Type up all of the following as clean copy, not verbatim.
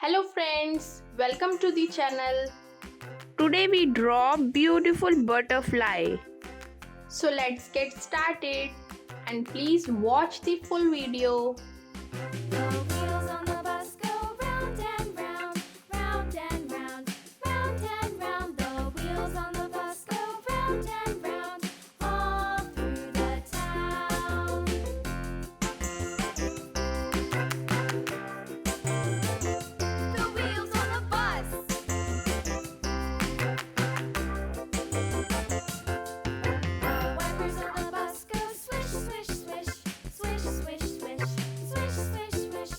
Hello friends, welcome to the channel. Today we draw beautiful butterfly. So let's get started and please watch the full video. The wheels on the bus go round and round, round and round, round and round. The wheels on the bus go round and round, all through the town. The wheels on the bus. The wipers on the bus go swish, swish, swish, swish, swish, swish, swish, swish, swish.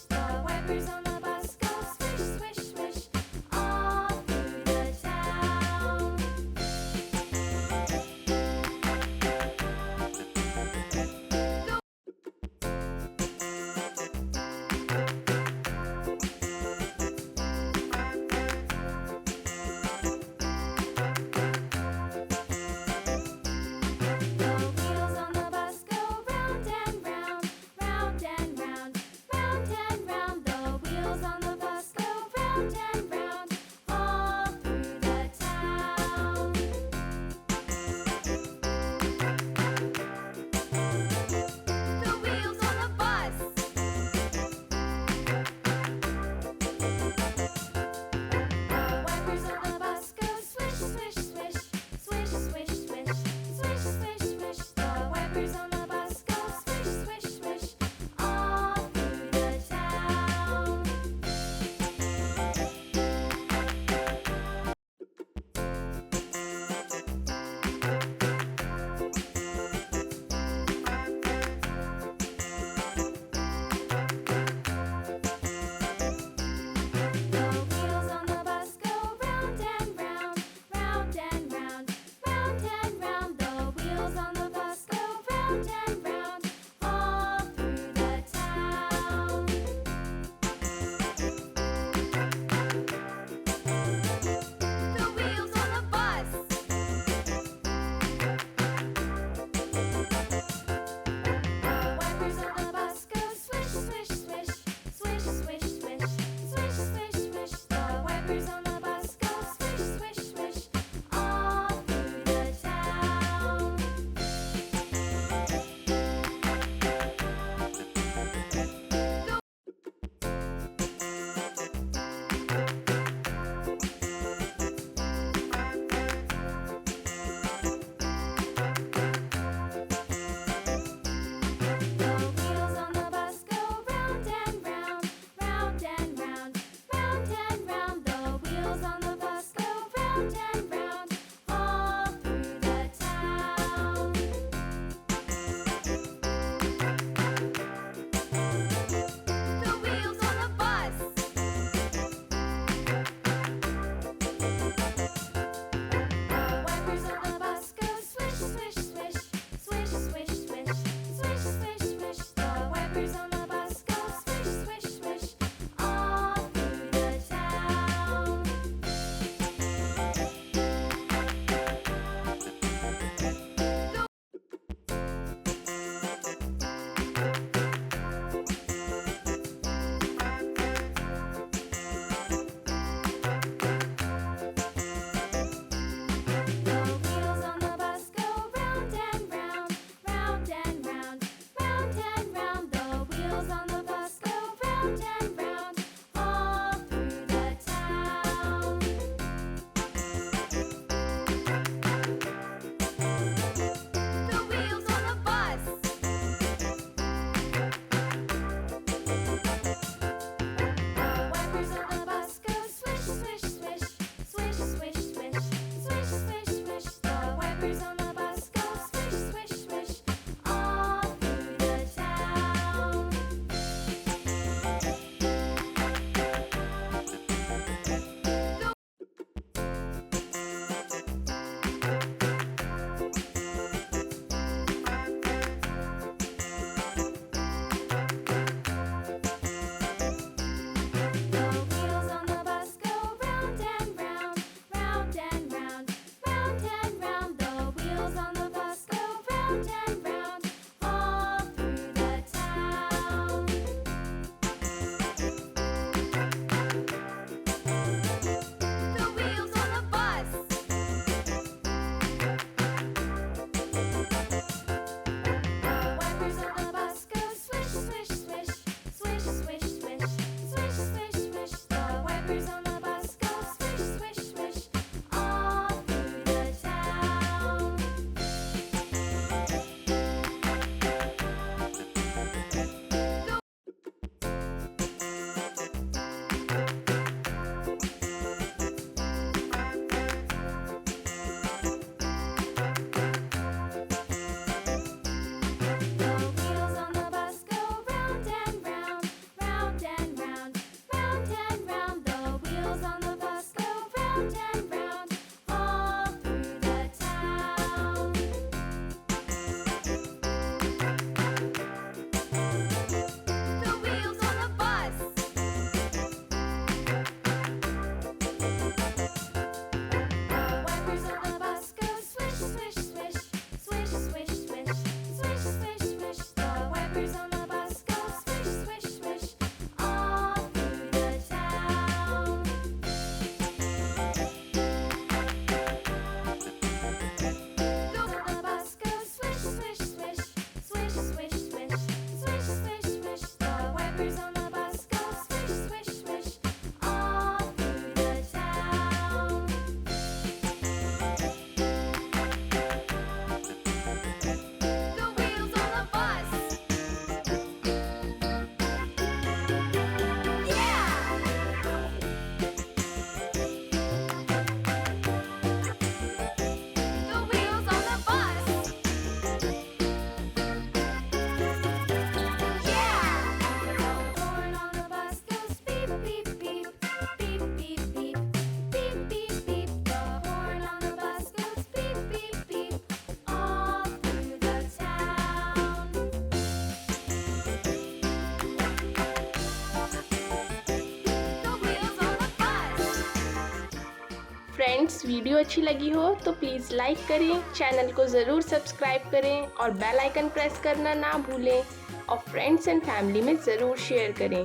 Friends video अच्छी लगी हो तो please like करें, channel को ज़रूर subscribe करें और bell icon press करना ना भूलें और फ्रेंड्स एंड फैमिली में ज़रूर शेयर करें।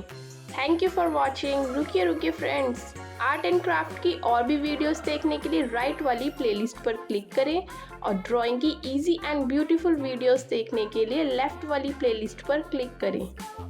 Thank you for watching. रुकिए फ्रेंड्स, आर्ट एंड क्राफ्ट की और भी वीडियोस देखने के लिए राइट वाली प्लेलिस्ट पर क्लिक करें और ड्राइंग की इजी एंड ब्यूटीफुल वीडियोस देखने के लिए लेफ्ट वाली प्लेलिस्ट पर क्लिक करें।